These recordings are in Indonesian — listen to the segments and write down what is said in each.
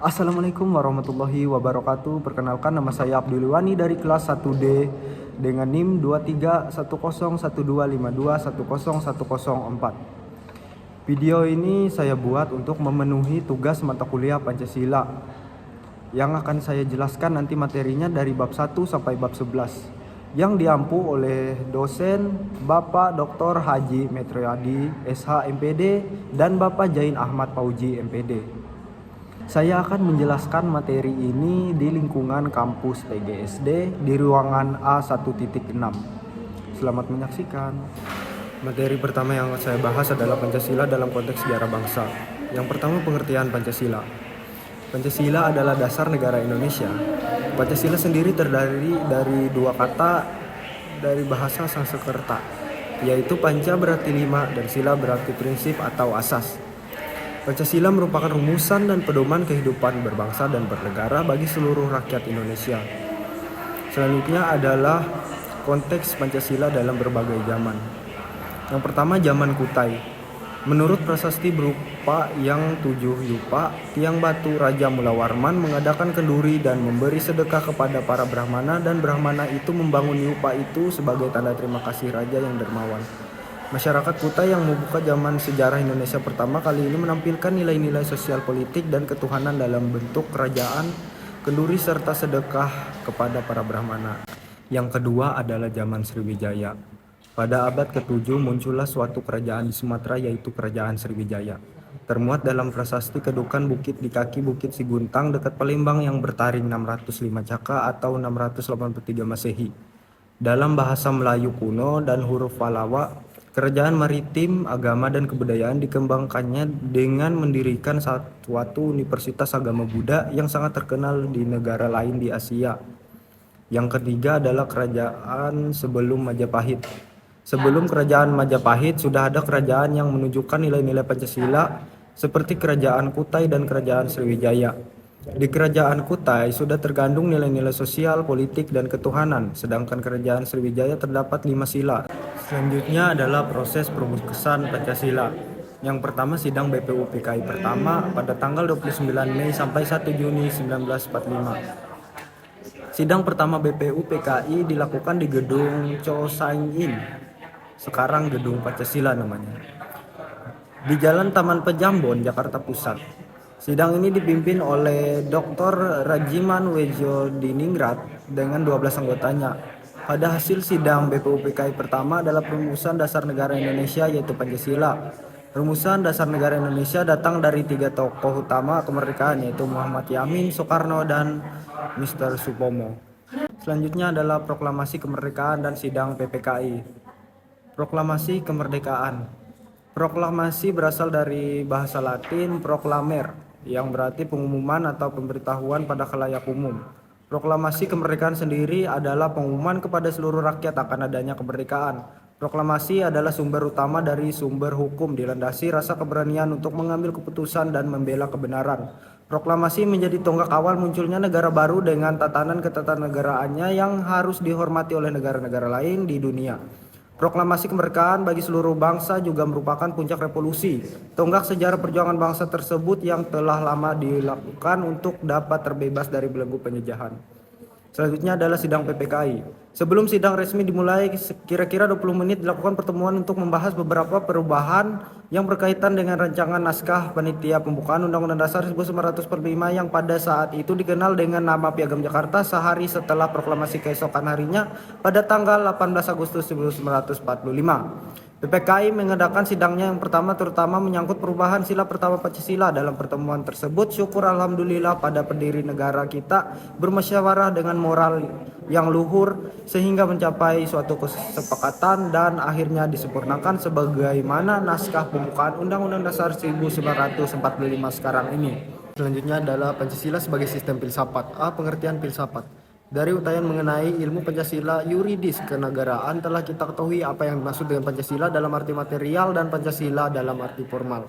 Assalamualaikum warahmatullahi wabarakatuh. Perkenalkan, nama saya Abdul Wani dari kelas 1D dengan NIM 23101252101004. Video ini saya buat untuk memenuhi tugas mata kuliah Pancasila yang akan saya jelaskan nanti materinya dari bab 1 sampai bab 11 yang diampu oleh dosen Bapak Dr. Haji Metriadi SH MPD dan Bapak Jain Ahmad Fauji MPD. Saya akan menjelaskan materi ini di lingkungan kampus PGSD di ruangan A1.6. Selamat menyaksikan. Materi pertama yang akan saya bahas adalah Pancasila dalam konteks sejarah bangsa. Yang pertama, pengertian Pancasila. Pancasila adalah dasar negara Indonesia. Pancasila sendiri terdiri dari dua kata dari bahasa Sanskerta, yaitu panca berarti lima dan sila berarti prinsip atau asas. Pancasila merupakan rumusan dan pedoman kehidupan berbangsa dan bernegara bagi seluruh rakyat Indonesia. Selanjutnya adalah konteks Pancasila dalam berbagai zaman. Yang pertama, zaman Kutai. Menurut prasasti berupa yang 7 yupa, tiang batu Raja Mula Warman mengadakan kenduri dan memberi sedekah kepada para Brahmana, dan Brahmana itu membangun yupa itu sebagai tanda terima kasih Raja yang dermawan. Masyarakat Kutai yang membuka zaman sejarah Indonesia pertama kali ini menampilkan nilai-nilai sosial politik dan ketuhanan dalam bentuk kerajaan, kenduri serta sedekah kepada para Brahmana. Yang kedua adalah zaman Sriwijaya. Pada abad ke-7 muncullah suatu kerajaan di Sumatera, yaitu Kerajaan Sriwijaya. Termuat dalam prasasti kedukan bukit di kaki Bukit Siguntang dekat Palembang yang bertaring 605 caka atau 683 Masehi. Dalam bahasa Melayu kuno dan huruf Pallawa, kerajaan maritim, agama, dan kebudayaan dikembangkannya dengan mendirikan suatu universitas agama Buddha yang sangat terkenal di negara lain di Asia. Yang ketiga adalah kerajaan sebelum Majapahit. Sebelum kerajaan Majapahit sudah ada kerajaan yang menunjukkan nilai-nilai Pancasila seperti kerajaan Kutai dan kerajaan Sriwijaya. Di kerajaan Kutai sudah terkandung nilai-nilai sosial, politik, dan ketuhanan, sedangkan kerajaan Sriwijaya terdapat 5 sila. Selanjutnya adalah proses perumusan Pancasila. Yang pertama, sidang BPU PKI pertama pada tanggal 29 Mei sampai 1 Juni 1945. Sidang pertama BPU PKI dilakukan di gedung Cho Sang In, sekarang gedung Pancasila namanya, di Jalan Taman Pejambon, Jakarta Pusat. Sidang ini dipimpin oleh Dr. Rajiman Wejodiningrat dengan 12 anggotanya. Pada hasil sidang BPU PKI pertama adalah perumusan dasar negara Indonesia, yaitu Pancasila. Rumusan dasar negara Indonesia datang dari 3 tokoh utama kemerdekaan, yaitu Muhammad Yamin, Soekarno, dan Mr. Supomo. Selanjutnya adalah proklamasi kemerdekaan dan sidang PPKI. Proklamasi kemerdekaan. Proklamasi berasal dari bahasa Latin proclamer, yang berarti pengumuman atau pemberitahuan pada khalayak umum. Proklamasi kemerdekaan sendiri adalah pengumuman kepada seluruh rakyat akan adanya kemerdekaan. Proklamasi adalah sumber utama dari sumber hukum, dilandasi rasa keberanian untuk mengambil keputusan dan membela kebenaran. Proklamasi menjadi tonggak awal munculnya negara baru dengan tatanan ketatanegaraan yang harus dihormati oleh negara-negara lain di dunia. Proklamasi kemerdekaan bagi seluruh bangsa juga merupakan puncak revolusi, tonggak sejarah perjuangan bangsa tersebut yang telah lama dilakukan untuk dapat terbebas dari belenggu penjajahan. Selanjutnya adalah sidang PPKI. Sebelum sidang resmi dimulai, kira-kira 20 menit dilakukan pertemuan untuk membahas beberapa perubahan yang berkaitan dengan rancangan naskah panitia pembukaan Undang-Undang Dasar 1945 yang pada saat itu dikenal dengan nama Piagam Jakarta sehari setelah proklamasi keesokan harinya pada tanggal 18 Agustus 1945. PPKI mengadakan sidangnya yang pertama terutama menyangkut perubahan sila pertama Pancasila. Dalam pertemuan tersebut, syukur alhamdulillah pada pendiri negara kita bermusyawarah dengan moral yang luhur sehingga mencapai suatu kesepakatan dan akhirnya disempurnakan sebagaimana naskah pembukaan Undang-Undang Dasar 1945 sekarang ini. Selanjutnya adalah Pancasila sebagai sistem filsafat. Pengertian filsafat. Dari uraian mengenai ilmu Pancasila yuridis kenegaraan telah kita ketahui apa yang dimaksud dengan Pancasila dalam arti material dan Pancasila dalam arti formal.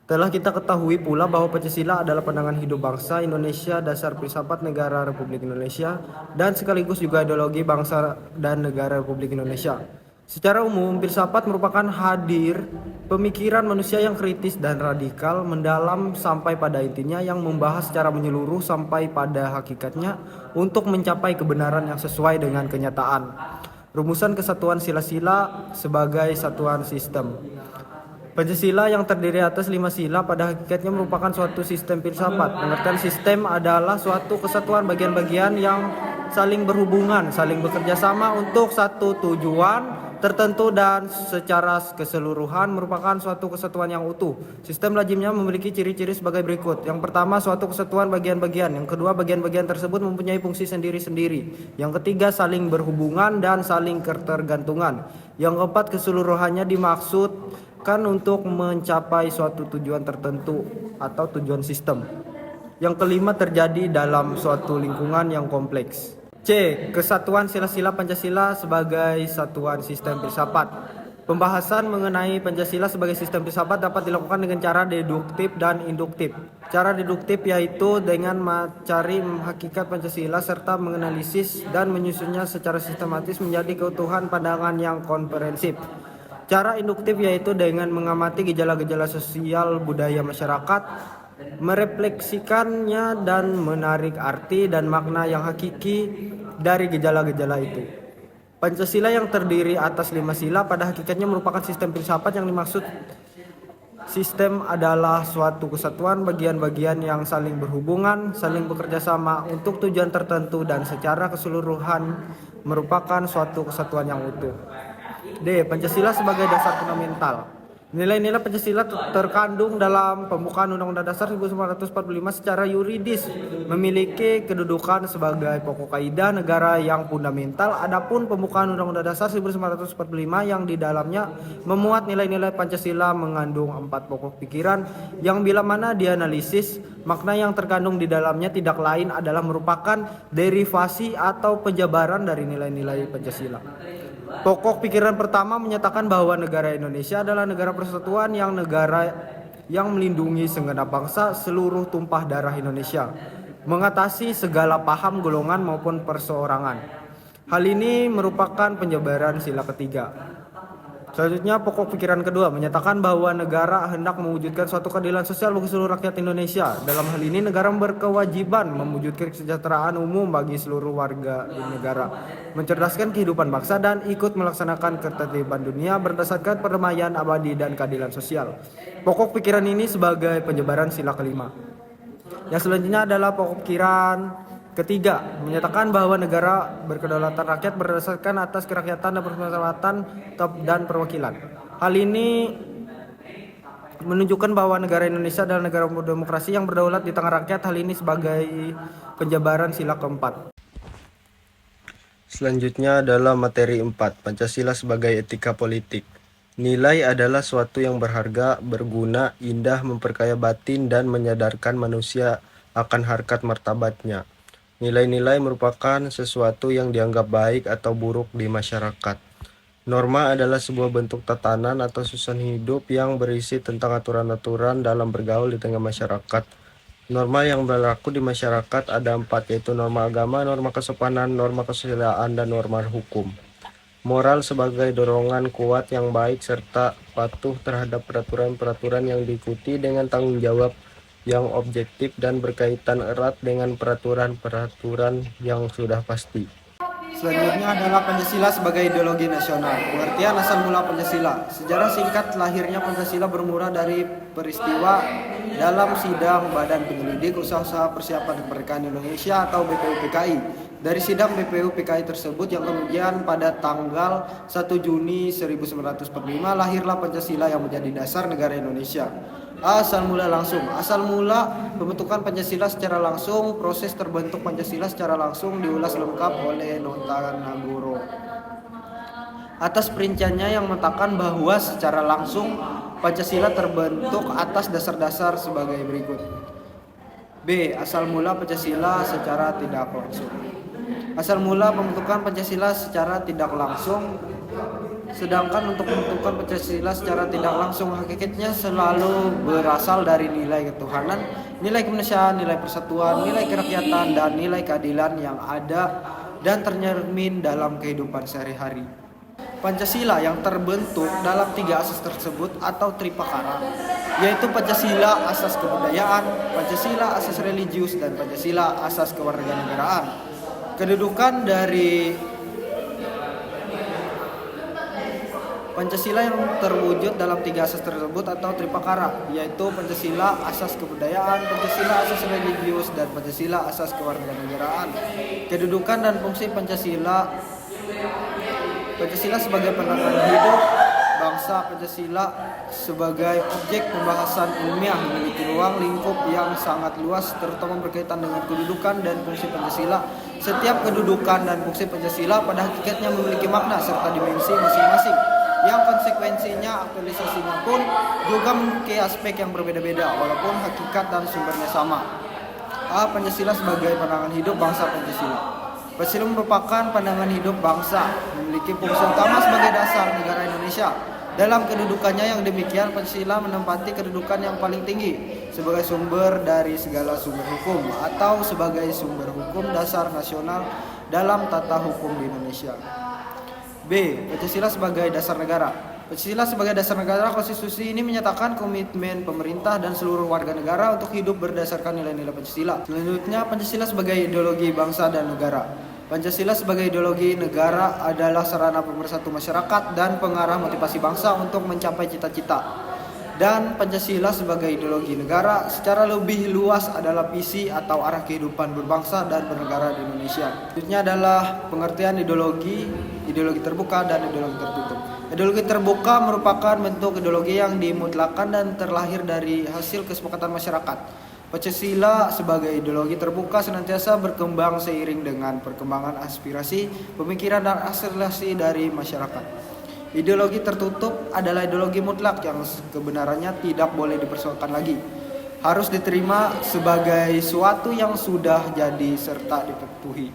Telah kita ketahui pula bahwa Pancasila adalah pandangan hidup bangsa Indonesia, dasar filsafat negara Republik Indonesia, dan sekaligus juga ideologi bangsa dan negara Republik Indonesia. Secara umum, filsafat merupakan hadir pemikiran manusia yang kritis dan radikal, mendalam sampai pada intinya, yang membahas secara menyeluruh sampai pada hakikatnya untuk mencapai kebenaran yang sesuai dengan kenyataan. Rumusan kesatuan sila-sila sebagai satuan sistem. Pancasila yang terdiri atas 5 sila pada hakikatnya merupakan suatu sistem filsafat. Pengertian sistem adalah suatu kesatuan bagian-bagian yang saling berhubungan, saling bekerja sama untuk satu tujuan tertentu dan secara keseluruhan merupakan suatu kesatuan yang utuh. Sistem lazimnya memiliki ciri-ciri sebagai berikut. Yang pertama, suatu kesatuan bagian-bagian. Yang kedua, bagian-bagian tersebut mempunyai fungsi sendiri-sendiri. Yang ketiga, saling berhubungan dan saling ketergantungan. Yang keempat, keseluruhannya dimaksud untuk mencapai suatu tujuan tertentu atau tujuan sistem. Yang kelima, terjadi dalam suatu lingkungan yang kompleks. C. Kesatuan sila-sila Pancasila sebagai satuan sistem filsafat. Pembahasan mengenai Pancasila sebagai sistem filsafat dapat dilakukan dengan cara deduktif dan induktif. Cara deduktif yaitu dengan mencari hakikat Pancasila serta menganalisis dan menyusunnya secara sistematis menjadi keutuhan pandangan yang komprehensif. Cara induktif yaitu dengan mengamati gejala-gejala sosial budaya masyarakat, merefleksikannya dan menarik arti dan makna yang hakiki dari gejala-gejala itu. Pancasila yang terdiri atas 5 sila pada hakikatnya merupakan sistem filsafat. Yang dimaksud sistem adalah suatu kesatuan bagian-bagian yang saling berhubungan, saling bekerja sama untuk tujuan tertentu dan secara keseluruhan merupakan suatu kesatuan yang utuh. D. Pancasila sebagai dasar fundamental. Nilai-nilai Pancasila terkandung dalam pembukaan Undang-Undang Dasar 1945 secara yuridis memiliki kedudukan sebagai pokok kaidah negara yang fundamental. Adapun pembukaan Undang-Undang Dasar 1945 yang di dalamnya memuat nilai-nilai Pancasila mengandung 4 pokok pikiran yang bila mana dianalisis, makna yang terkandung di dalamnya tidak lain adalah merupakan derivasi atau penjabaran dari nilai-nilai Pancasila. Pokok pikiran pertama menyatakan bahwa negara Indonesia adalah negara persatuan yang melindungi segenap bangsa seluruh tumpah darah Indonesia, mengatasi segala paham golongan maupun perseorangan. Hal ini merupakan penjabaran sila ketiga. Selanjutnya, pokok pikiran kedua menyatakan bahwa negara hendak mewujudkan suatu keadilan sosial bagi seluruh rakyat Indonesia. Dalam hal ini, negara berkewajiban mewujudkan kesejahteraan umum bagi seluruh warga di negara, mencerdaskan kehidupan bangsa, dan ikut melaksanakan ketertiban dunia berdasarkan perdamaian abadi dan keadilan sosial. Pokok pikiran ini sebagai penyebaran sila kelima. Yang selanjutnya adalah pokok pikiran ketiga, menyatakan bahwa negara berkedaulatan rakyat berdasarkan atas kerakyatan dan permusyawaratan dan perwakilan. Hal ini menunjukkan bahwa negara Indonesia adalah negara demokrasi yang berdaulat di tengah rakyat. Hal ini sebagai penjabaran sila keempat. Selanjutnya adalah materi 4, Pancasila sebagai etika politik. Nilai adalah suatu yang berharga, berguna, indah, memperkaya batin, dan menyadarkan manusia akan harkat martabatnya. Nilai-nilai merupakan sesuatu yang dianggap baik atau buruk di masyarakat. Norma adalah sebuah bentuk tatanan atau susunan hidup yang berisi tentang aturan-aturan dalam bergaul di tengah masyarakat. Norma yang berlaku di masyarakat ada 4, yaitu norma agama, norma kesopanan, norma kesusilaan, dan norma hukum. Moral sebagai dorongan kuat yang baik serta patuh terhadap peraturan-peraturan yang diikuti dengan tanggung jawab yang objektif dan berkaitan erat dengan peraturan-peraturan yang sudah pasti. Selanjutnya adalah Pancasila sebagai ideologi nasional. Pengertian asal mula Pancasila. Sejarah singkat lahirnya Pancasila bermula dari peristiwa dalam sidang Badan Penyelidik Usaha-usaha Persiapan Kemerdekaan Indonesia atau BPUPKI. Dari sidang BPUPKI tersebut yang kemudian pada tanggal 1 Juni 1945 lahirlah Pancasila yang menjadi dasar negara Indonesia. Asal mula langsung. Asal mula pembentukan Pancasila secara langsung. Proses terbentuk Pancasila secara langsung diulas lengkap oleh Nota Nagoro. Atas perinciannya yang mengatakan bahwa secara langsung Pancasila terbentuk atas dasar-dasar sebagai berikut. B. Asal mula Pancasila secara tidak langsung. Asal mula pembentukan Pancasila secara tidak langsung. Sedangkan untuk pembentukan Pancasila secara tidak langsung hakikatnya selalu berasal dari nilai ketuhanan, nilai kemanusiaan, nilai persatuan, nilai kerakyatan, dan nilai keadilan yang ada dan tercermin dalam kehidupan sehari-hari. Pancasila yang terbentuk dalam 3 asas tersebut atau Tripakara, yaitu Pancasila asas kebudayaan, Pancasila asas religius, dan Pancasila asas kewarganegaraan. Kedudukan dari Pancasila yang terwujud dalam 3 asas tersebut atau Tripakara, yaitu Pancasila asas kebudayaan, Pancasila asas religius, dan Pancasila asas kewarganegaraan. Kedudukan dan fungsi Pancasila sebagai penerangan hidup bangsa. Pancasila sebagai objek pembahasan ilmiah memiliki ruang lingkup yang sangat luas, terutama berkaitan dengan kedudukan dan fungsi Pancasila. Setiap kedudukan dan fungsi Pancasila pada hakikatnya memiliki makna serta dimensi masing-masing, yang konsekuensinya aktualisasinya pun juga memiliki aspek yang berbeda-beda walaupun hakikat dan sumbernya sama. Pancasila sebagai pandangan hidup bangsa. Pancasila merupakan pandangan hidup bangsa, memiliki fungsi utama sebagai dasar negara Indonesia. Dalam kedudukannya yang demikian, Pancasila menempati kedudukan yang paling tinggi sebagai sumber dari segala sumber hukum atau sebagai sumber hukum dasar nasional dalam tata hukum di Indonesia. B. Pancasila sebagai dasar negara. Pancasila sebagai dasar negara, konstitusi ini menyatakan komitmen pemerintah dan seluruh warga negara untuk hidup berdasarkan nilai-nilai Pancasila. Selanjutnya, Pancasila sebagai ideologi bangsa dan negara. Pancasila sebagai ideologi negara adalah sarana pemersatu masyarakat dan pengarah motivasi bangsa untuk mencapai cita-cita. Dan Pancasila sebagai ideologi negara secara lebih luas adalah visi atau arah kehidupan berbangsa dan bernegara di Indonesia. Selanjutnya adalah pengertian ideologi terbuka dan ideologi tertutup. Ideologi terbuka merupakan bentuk ideologi yang dimutlakan dan terlahir dari hasil kesepakatan masyarakat. Pancasila sebagai ideologi terbuka senantiasa berkembang seiring dengan perkembangan aspirasi, pemikiran, dan aspirasi dari masyarakat. Ideologi tertutup adalah ideologi mutlak yang kebenarannya tidak boleh dipersoalkan lagi. Harus diterima sebagai suatu yang sudah jadi serta dipatuhi.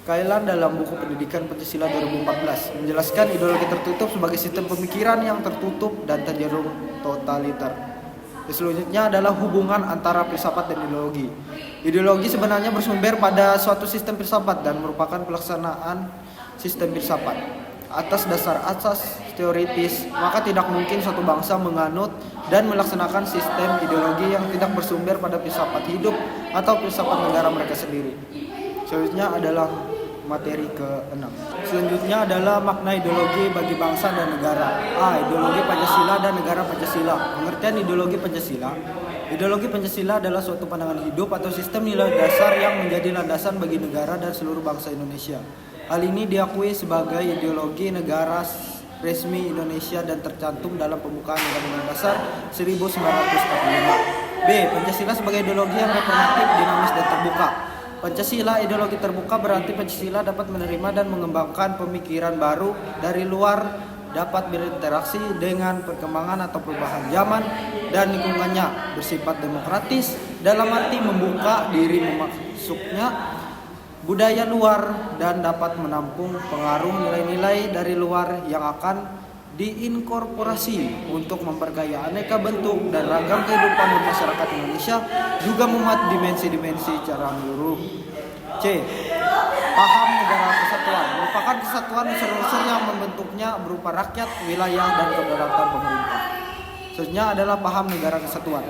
Kailan dalam buku pendidikan Pancasila 2014 menjelaskan ideologi tertutup sebagai sistem pemikiran yang tertutup dan cenderung totaliter. Selanjutnya adalah hubungan antara filsafat dan ideologi. Ideologi sebenarnya bersumber pada suatu sistem filsafat dan merupakan pelaksanaan sistem filsafat. Atas dasar asas teoritis, maka tidak mungkin suatu bangsa menganut dan melaksanakan sistem ideologi yang tidak bersumber pada filsafat hidup atau filsafat negara mereka sendiri. Selanjutnya adalah materi ke-6. Selanjutnya adalah makna ideologi bagi bangsa dan negara. Ideologi Pancasila dan negara Pancasila. Pengertian ideologi Pancasila. Ideologi Pancasila adalah suatu pandangan hidup atau sistem nilai dasar yang menjadi landasan bagi negara dan seluruh bangsa Indonesia. Hal ini diakui sebagai ideologi negara resmi Indonesia dan tercantum dalam pembukaan Undang-Undang Dasar 1945. B. Pancasila sebagai ideologi yang reformatif, dinamis, dan terbuka. Pancasila ideologi terbuka berarti Pancasila dapat menerima dan mengembangkan pemikiran baru dari luar, dapat berinteraksi dengan perkembangan atau perubahan zaman dan lingkungannya, bersifat demokratis dalam arti membuka diri memasuknya budaya luar dan dapat menampung pengaruh nilai-nilai dari luar yang akan diinkorporasi untuk memperkaya aneka bentuk dan ragam kehidupan masyarakat Indonesia, juga memuat dimensi-dimensi secara menyeluruh. C. Paham negara kesatuan merupakan kesatuan unsur-unsur yang membentuknya berupa rakyat, wilayah, dan kedaulatan pemerintah. Selanjutnya adalah paham negara kesatuan.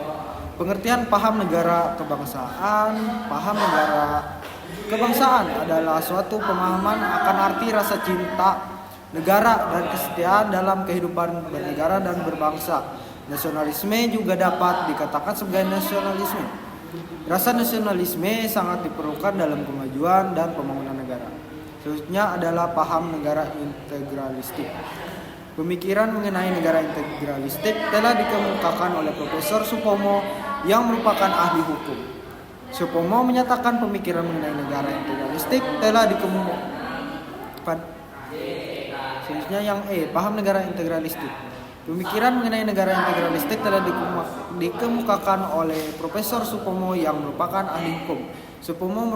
Pengertian paham negara kebangsaan. Paham negara kebangsaan adalah suatu pemahaman akan arti rasa cinta negara dan kesetiaan dalam kehidupan bernegara dan berbangsa. Nasionalisme juga dapat dikatakan sebagai nasionalisme. Rasa nasionalisme sangat diperlukan dalam kemajuan dan pembangunan negara. Selanjutnya adalah paham negara integralistik. Pemikiran mengenai negara integralistik telah dikemukakan oleh Profesor Supomo yang merupakan ahli hukum. Supomo menyatakan pemikiran mengenai negara integralistik telah dikemukakan. Selanjutnya yang E, paham negara integralistik. Pemikiran mengenai negara integralistik telah dikemukakan oleh Profesor Supomo yang merupakan ahli hukum. Supomo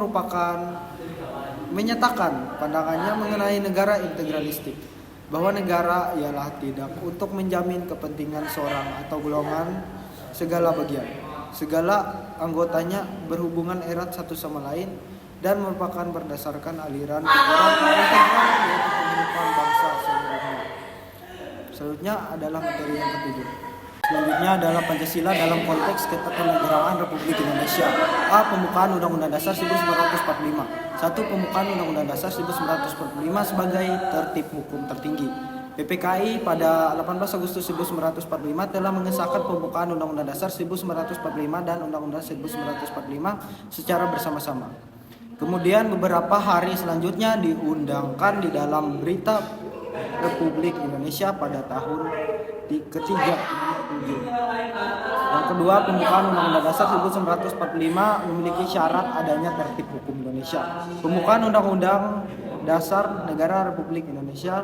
menyatakan pandangannya mengenai negara integralistik, bahwa negara ialah tidak untuk menjamin kepentingan seorang atau golongan segala bagian. Segala anggotanya berhubungan erat satu sama lain dan merupakan berdasarkan aliran pikiran integral yaitu kehidupan bangsa seluruh. Selanjutnya adalah materi yang ketujuh. Selanjutnya adalah Pancasila dalam konteks ketatanegaraan Republik Indonesia. A. Pembukaan Undang-Undang Dasar 1945. 1. Pembukaan Undang-Undang Dasar 1945 sebagai tertib hukum tertinggi. PPKI pada 18 Agustus 1945 telah mengesahkan pembukaan Undang-Undang Dasar 1945 dan Undang-Undang 1945 secara bersama-sama. Kemudian beberapa hari selanjutnya diundangkan di dalam Berita Republik Indonesia pada tahun ketiga. Yang kedua, pembukaan Undang-Undang Dasar 1945 memiliki syarat adanya tertib hukum Indonesia. Pembukaan Undang-Undang Dasar Negara Republik Indonesia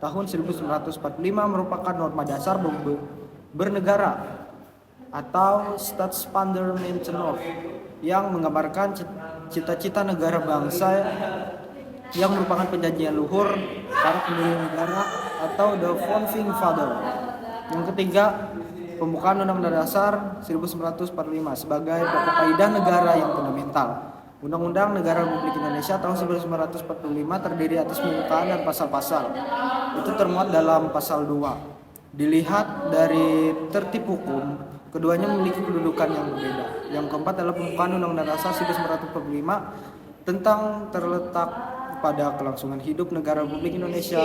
tahun 1945 merupakan norma dasar bernegara atau Staatsfundamental yang menggambarkan cita-cita negara bangsa yang merupakan perjanjian luhur para pendiri negara atau the Founding Father. Yang ketiga, pembukaan Undang-Undang Dasar 1945 sebagai pokok kaidah negara yang fundamental. Undang-Undang Negara Republik Indonesia tahun 1945 terdiri atas pembukaan dan pasal-pasal. Itu termuat dalam pasal 2. Dilihat dari tertib hukum, keduanya memiliki kedudukan yang berbeda. Yang keempat adalah pembukaan Undang-Undang Dasar 1945 tentang terletak pada kelangsungan hidup negara Republik Indonesia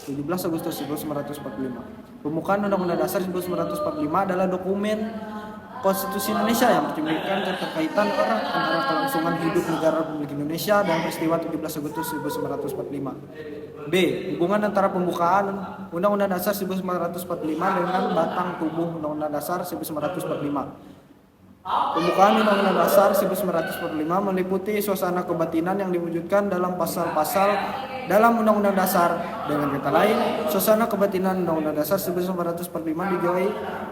17 Agustus 1945. Pembukaan Undang-Undang Dasar 1945 adalah dokumen Konstitusi Indonesia yang mencerminkan keterkaitan erat antara kelangsungan hidup negara Republik Indonesia dan peristiwa 17 Agustus 1945. B. Hubungan antara pembukaan Undang-Undang Dasar 1945 dengan batang tubuh Undang-Undang Dasar 1945. Pembukaan Undang-Undang Dasar 1945 meliputi suasana kebatinan yang diwujudkan dalam pasal-pasal dalam Undang-Undang Dasar. Dengan kata lain, suasana kebatinan Undang-Undang Dasar 1945 digawe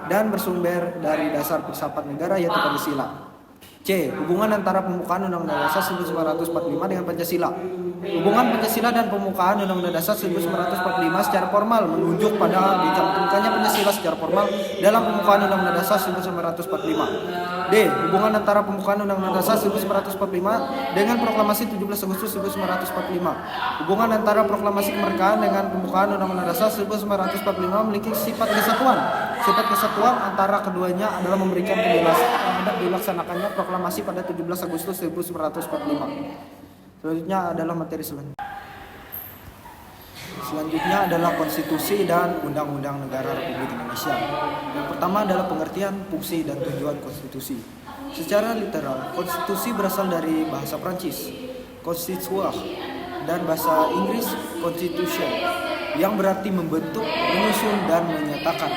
dan bersumber dari dasar filsafat negara yaitu Pancasila. C. Hubungan antara pembukaan Undang-Undang Dasar 1945 dengan Pancasila. Hubungan Pancasila dan pembukaan Undang-Undang Dasar 1945 secara formal menunjuk pada dicantumkannya Pancasila secara formal dalam pembukaan Undang-Undang Dasar 1945. D. Hubungan antara pembukaan Undang-Undang Dasar 1945 dengan Proklamasi 17 Agustus 1945. Hubungan antara Proklamasi Kemerdekaan dengan pembukaan Undang-Undang Dasar 1945 memiliki sifat kesatuan. Sifat kesatuan antara keduanya adalah memberikan penjelasan terhadap dilaksanakannya proklamasi pada 17 Agustus 1945. Selanjutnya adalah materi selanjutnya. Selanjutnya adalah konstitusi dan undang-undang negara Republik Indonesia. Yang pertama adalah pengertian, fungsi, dan tujuan konstitusi. Secara literal, konstitusi berasal dari bahasa Prancis, constituer, dan bahasa Inggris, constitution, yang berarti membentuk, menyusun, dan menyatakan.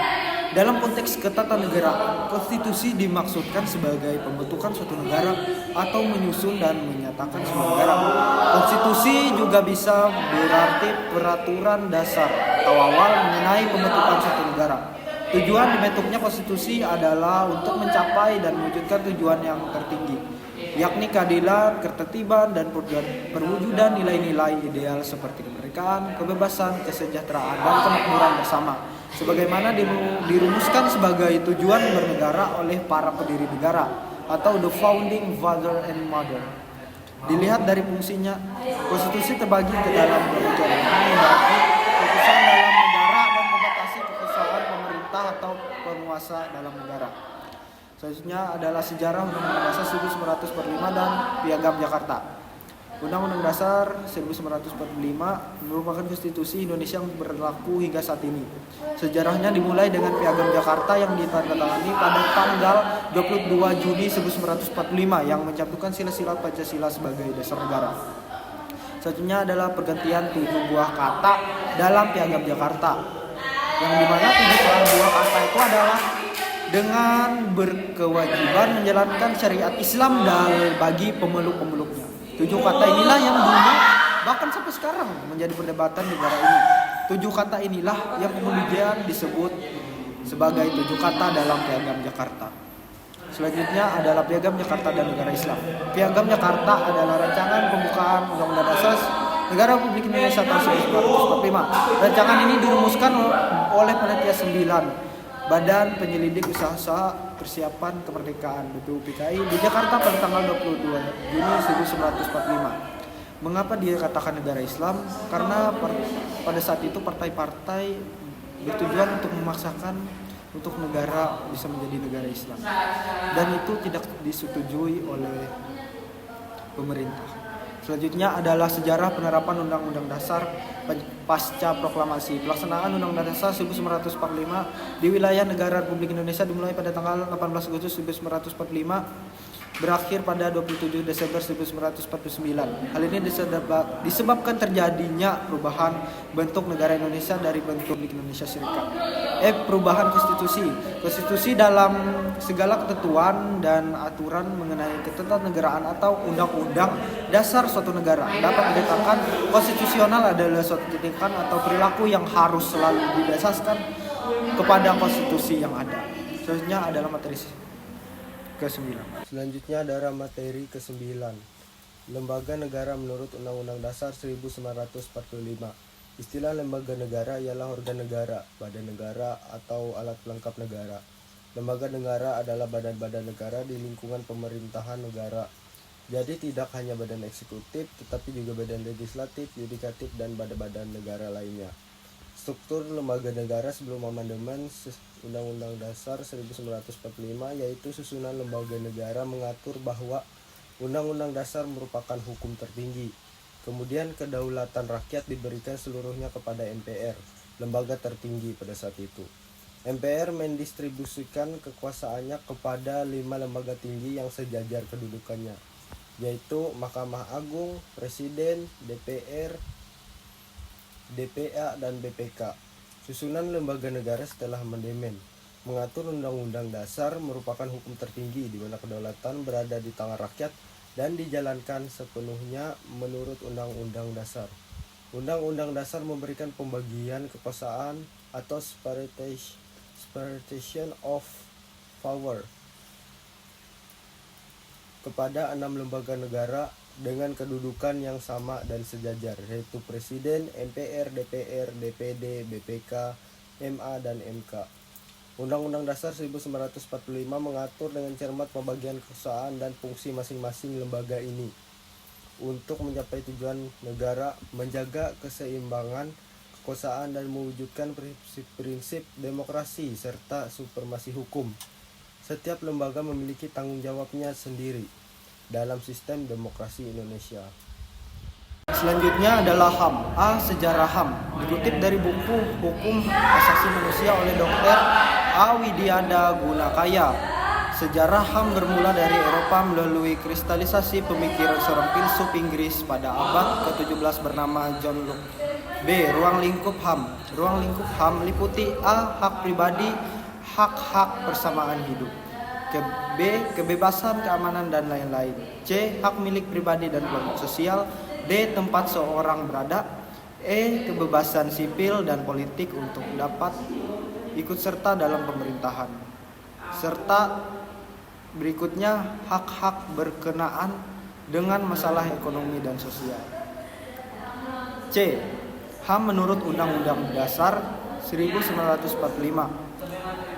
Dalam konteks ketatanegaraan, konstitusi dimaksudkan sebagai pembentukan suatu negara atau menyusun dan menyatakan suatu negara. Konstitusi juga bisa berarti peraturan dasar atau awal mengenai pembentukan suatu negara. Tujuan dibentuknya konstitusi adalah untuk mencapai dan mewujudkan tujuan yang tertinggi, yakni keadilan, ketertiban, dan perwujudan nilai-nilai ideal seperti kemerdekaan, kebebasan, kesejahteraan, dan kemakmuran bersama. Sebagaimana dirumuskan sebagai tujuan bernegara oleh para pendiri negara atau the founding father and mother. Dilihat dari fungsinya, konstitusi terbagi ke dalam berbagai membagi keputusan dalam negara dan membatasi kekuasaan pemerintah atau penguasa dalam negara. Selanjutnya adalah sejarah Undang-Undang Dasar 1945 dan Piagam Jakarta. Undang-Undang Dasar 1945 merupakan konstitusi Indonesia yang berlaku hingga saat ini. Sejarahnya dimulai dengan Piagam Jakarta yang ditandatangani pada tanggal 22 Juni 1945 yang mencantumkan sila-sila Pancasila sebagai dasar negara. Selanjutnya adalah pergantian 7 buah kata dalam Piagam Jakarta, yang dimana 7 buah kata itu adalah dengan berkewajiban menjalankan syariat Islam bagi pemeluk-pemeluknya. 7 kata inilah yang dulu bahkan sampai sekarang menjadi perdebatan negara ini. 7 kata inilah yang kemudian disebut sebagai 7 kata dalam Piagam Jakarta. Selanjutnya adalah Piagam Jakarta dan Negara Islam. Piagam Jakarta adalah rancangan pembukaan Undang-Undang Dasar Negara Republik Indonesia tahun 1945. Rancangan ini dirumuskan oleh Panitia 9 Badan Penyelidik Usaha Persiapan Kemerdekaan BPUPKI di Jakarta pada tanggal 22 Juni 1945. Mengapa dia katakan negara Islam? Karena pada saat itu partai-partai bertujuan untuk memaksakan untuk negara bisa menjadi negara Islam, dan itu tidak disetujui oleh pemerintah. Selanjutnya adalah sejarah penerapan Undang-Undang Dasar pasca proklamasi. Pelaksanaan Undang-Undang Dasar 1945 di wilayah negara Republik Indonesia dimulai pada tanggal 18 Agustus 1945, berakhir pada 27 Desember 1949. Hal ini disebabkan terjadinya perubahan bentuk negara Indonesia dari bentuk Republik Indonesia Serikat. Perubahan konstitusi. Konstitusi dalam segala ketentuan dan aturan mengenai ketatanegaraan atau undang-undang dasar suatu negara dapat dikatakan konstitusional adalah suatu tindakan atau perilaku yang harus selalu didasarkan kepada konstitusi yang ada. Selanjutnya adalah materi ke-9. Selanjutnya adalah materi ke-9. Lembaga negara menurut Undang-Undang Dasar 1945. Istilah lembaga negara ialah organ negara, badan negara, atau alat pelengkap negara. Lembaga negara adalah badan-badan negara di lingkungan pemerintahan negara. Jadi tidak hanya badan eksekutif, tetapi juga badan legislatif, yudikatif, dan badan-badan negara lainnya. Struktur lembaga negara sebelum amandemen Undang-Undang Dasar 1945 yaitu susunan lembaga negara mengatur bahwa Undang-Undang Dasar merupakan hukum tertinggi. Kemudian kedaulatan rakyat diberikan seluruhnya kepada MPR, lembaga tertinggi pada saat itu. MPR mendistribusikan kekuasaannya kepada 5 lembaga tinggi yang sejajar kedudukannya, yaitu Mahkamah Agung, Presiden, DPR, DPA, dan BPK. Susunan lembaga negara setelah amandemen mengatur Undang-Undang Dasar merupakan hukum tertinggi di mana kedaulatan berada di tangan rakyat dan dijalankan sepenuhnya menurut Undang-Undang Dasar. Undang-Undang Dasar memberikan pembagian kekuasaan atau separation of power kepada 6 lembaga negara dengan kedudukan yang sama dan sejajar, yaitu Presiden, MPR, DPR, DPD, BPK, MA, dan MK. Undang-Undang Dasar 1945 mengatur dengan cermat pembagian kekuasaan dan fungsi masing-masing lembaga ini untuk mencapai tujuan negara, menjaga keseimbangan kekuasaan dan mewujudkan prinsip demokrasi serta supremasi hukum. Setiap lembaga memiliki tanggung jawabnya sendiri dalam sistem demokrasi Indonesia. Selanjutnya adalah HAM. Sejarah HAM dikutip dari buku Hukum Asasi Manusia oleh Dr. A. Widiada Gunakaya. Sejarah HAM bermula dari Eropa melalui kristalisasi pemikiran seorang filsuf Inggris pada abad ke-17 bernama John Locke. B. Ruang lingkup HAM. Ruang lingkup HAM meliputi A. Hak pribadi, hak-hak persamaan hidup. B. Kebebasan, keamanan, dan lain-lain. C. Hak milik pribadi dan kelompok sosial. D. Tempat seorang berada. E. Kebebasan sipil dan politik untuk dapat ikut serta dalam pemerintahan. Serta berikutnya hak-hak berkenaan dengan masalah ekonomi dan sosial. C. HAM menurut Undang-Undang Dasar 1945.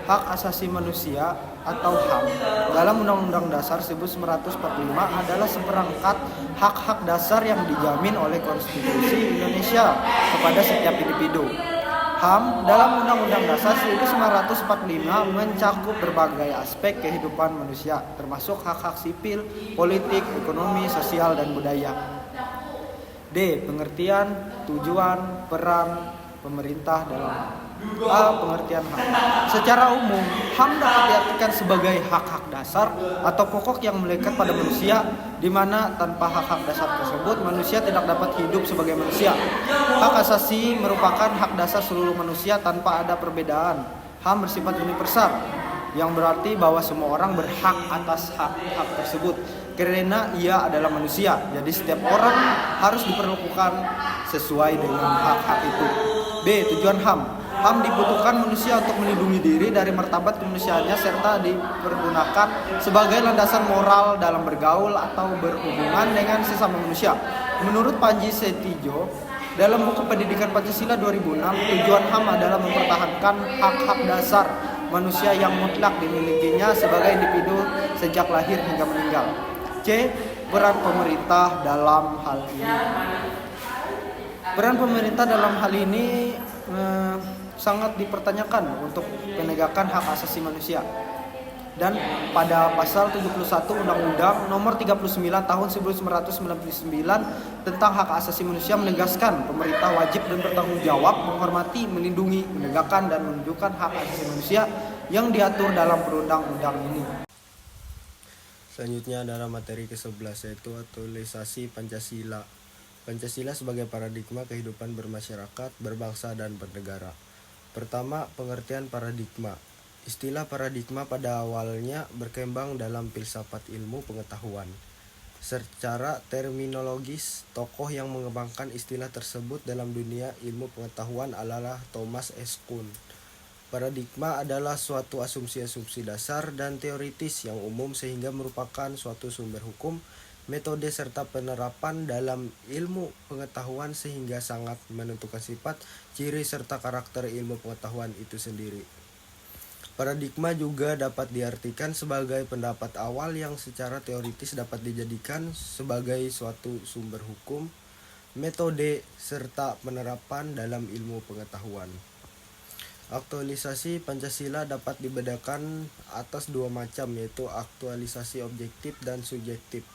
Hak asasi manusia atau HAM dalam Undang-Undang Dasar 1945 adalah seperangkat hak-hak dasar yang dijamin oleh Konstitusi Indonesia kepada setiap individu. HAM dalam Undang-Undang Dasar 1945 mencakup berbagai aspek kehidupan manusia, termasuk hak-hak sipil, politik, ekonomi, sosial, dan budaya. D. Pengertian, tujuan, peran pemerintah dalam pengertian HAM. Secara umum, HAM dapat diartikan sebagai hak-hak dasar atau pokok yang melekat pada manusia, di mana tanpa hak-hak dasar tersebut manusia tidak dapat hidup sebagai manusia. Hak asasi merupakan hak dasar seluruh manusia tanpa ada perbedaan. HAM bersifat universal, yang berarti bahwa semua orang berhak atas hak-hak tersebut karena ia adalah manusia. Jadi setiap orang harus diperlakukan sesuai dengan hak-hak itu. B. Tujuan HAM. HAM dibutuhkan manusia untuk melindungi diri dari martabat kemanusiaannya serta dipergunakan sebagai landasan moral dalam bergaul atau berhubungan dengan sesama manusia. Menurut Panji Setijo, dalam buku Pendidikan Pancasila 2006, tujuan HAM adalah mempertahankan hak-hak dasar manusia yang mutlak dimilikinya sebagai individu sejak lahir hingga meninggal. C. Peran pemerintah dalam hal ini. Peran pemerintah dalam hal ini sangat dipertanyakan untuk penegakan hak asasi manusia. Dan pada pasal 71 Undang-Undang Nomor 39 Tahun 1999 tentang hak asasi manusia menegaskan pemerintah wajib dan bertanggung jawab menghormati, melindungi, menegakkan dan menunjukkan hak asasi manusia yang diatur dalam perundang-undang ini. Selanjutnya adalah materi ke-11 yaitu aktualisasi Pancasila. Pancasila sebagai paradigma kehidupan bermasyarakat, berbangsa dan bernegara. Pertama, pengertian paradigma. Istilah paradigma pada awalnya berkembang dalam filsafat ilmu pengetahuan. Secara terminologis, tokoh yang mengembangkan istilah tersebut dalam dunia ilmu pengetahuan adalah Thomas S. Kuhn. Paradigma adalah suatu asumsi-asumsi dasar dan teoritis yang umum sehingga merupakan suatu sumber hukum, metode serta penerapan dalam ilmu pengetahuan sehingga sangat menentukan sifat, ciri serta karakter ilmu pengetahuan itu sendiri. Paradigma juga dapat diartikan sebagai pendapat awal yang secara teoritis dapat dijadikan sebagai suatu sumber hukum, metode, serta penerapan dalam ilmu pengetahuan. Aktualisasi Pancasila dapat dibedakan atas dua macam, yaitu aktualisasi objektif dan subjektif.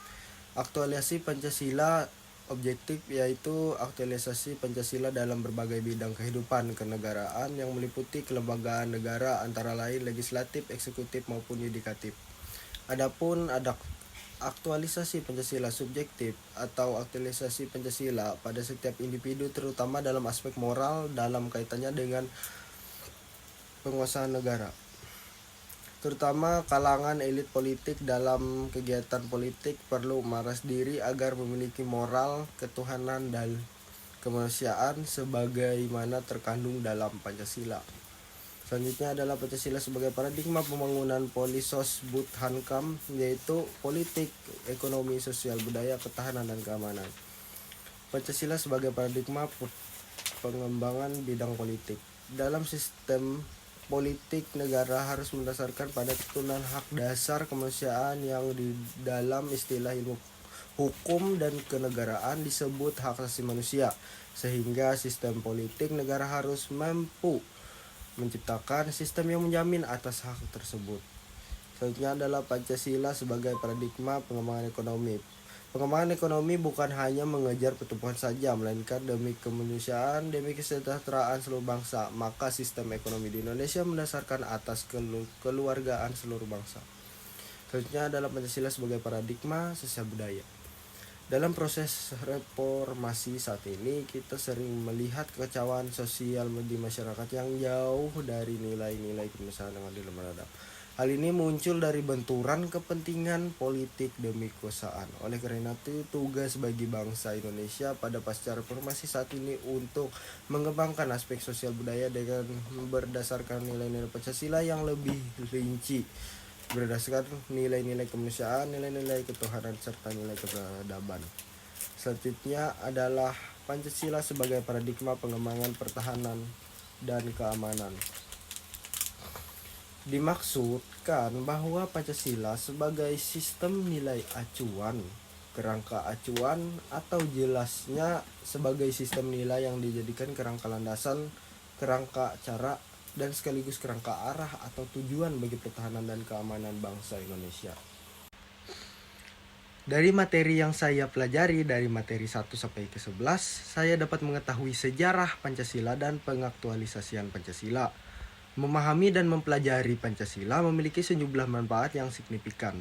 Aktualisasi Pancasila objektif yaitu aktualisasi Pancasila dalam berbagai bidang kehidupan kenegaraan yang meliputi kelembagaan negara antara lain legislatif, eksekutif maupun yudikatif. Adapun ada aktualisasi Pancasila subjektif atau aktualisasi Pancasila pada setiap individu terutama dalam aspek moral dalam kaitannya dengan penguasaan negara, terutama kalangan elit politik dalam kegiatan politik perlu memeras diri agar memiliki moral, ketuhanan, dan kemanusiaan sebagaimana terkandung dalam Pancasila. Selanjutnya adalah Pancasila sebagai paradigma pembangunan Polisos Buthankam, yaitu politik, ekonomi, sosial, budaya, ketahanan, dan keamanan. Pancasila sebagai paradigma pengembangan bidang politik. Dalam sistem politik, negara harus mendasarkan pada tuntunan hak dasar kemanusiaan yang di dalam istilah ilmu hukum dan kenegaraan disebut hak asasi manusia, sehingga sistem politik negara harus mampu menciptakan sistem yang menjamin atas hak tersebut. Selanjutnya adalah Pancasila sebagai paradigma pengembangan ekonomi. Pengembangan ekonomi bukan hanya mengejar pertumbuhan saja, melainkan demi kemanusiaan, demi kesejahteraan seluruh bangsa. Maka sistem ekonomi di Indonesia mendasarkan atas kekeluargaan seluruh bangsa. Selanjutnya adalah Pancasila sebagai paradigma sosial budaya. Dalam proses reformasi saat ini, kita sering melihat kekacauan sosial di masyarakat yang jauh dari nilai-nilai kemanusiaan yang adil dan beradab. Hal ini muncul dari benturan kepentingan politik demi kekuasaan. Oleh karena itu, tugas bagi bangsa Indonesia pada pasca reformasi saat ini untuk mengembangkan aspek sosial budaya dengan berdasarkan nilai-nilai Pancasila yang lebih rinci, berdasarkan nilai-nilai kemanusiaan, nilai-nilai ketuhanan, serta nilai keberadaban. Selanjutnya adalah Pancasila sebagai paradigma pengembangan pertahanan dan keamanan. Dimaksudkan bahwa Pancasila sebagai sistem nilai acuan, kerangka acuan, atau jelasnya sebagai sistem nilai yang dijadikan kerangka landasan, kerangka cara, dan sekaligus kerangka arah atau tujuan bagi pertahanan dan keamanan bangsa Indonesia. Dari materi yang saya pelajari dari materi 1 sampai ke 11, saya dapat mengetahui sejarah Pancasila dan pengaktualisasian Pancasila. Memahami dan mempelajari Pancasila memiliki sejumlah manfaat yang signifikan.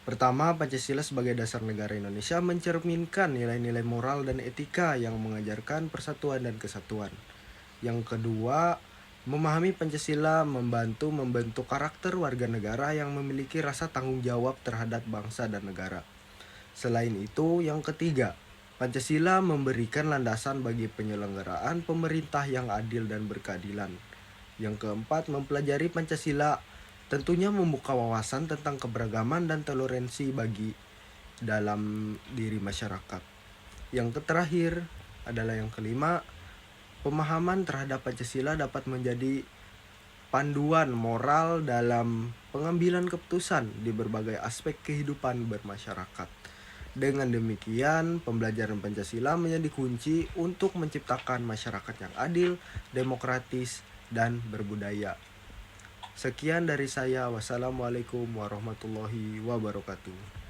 Pertama, Pancasila sebagai dasar negara Indonesia mencerminkan nilai-nilai moral dan etika yang mengajarkan persatuan dan kesatuan. Yang kedua, memahami Pancasila membantu membentuk karakter warga negara yang memiliki rasa tanggung jawab terhadap bangsa dan negara. Selain itu, yang ketiga, Pancasila memberikan landasan bagi penyelenggaraan pemerintah yang adil dan berkeadilan. Yang keempat, mempelajari Pancasila tentunya membuka wawasan tentang keberagaman dan toleransi bagi dalam diri masyarakat. Yang terakhir adalah yang kelima, pemahaman terhadap Pancasila dapat menjadi panduan moral dalam pengambilan keputusan di berbagai aspek kehidupan bermasyarakat. Dengan demikian, pembelajaran Pancasila menjadi kunci untuk menciptakan masyarakat yang adil, demokratis, dan berbudaya. Sekian dari saya. Wassalamualaikum warahmatullahi wabarakatuh.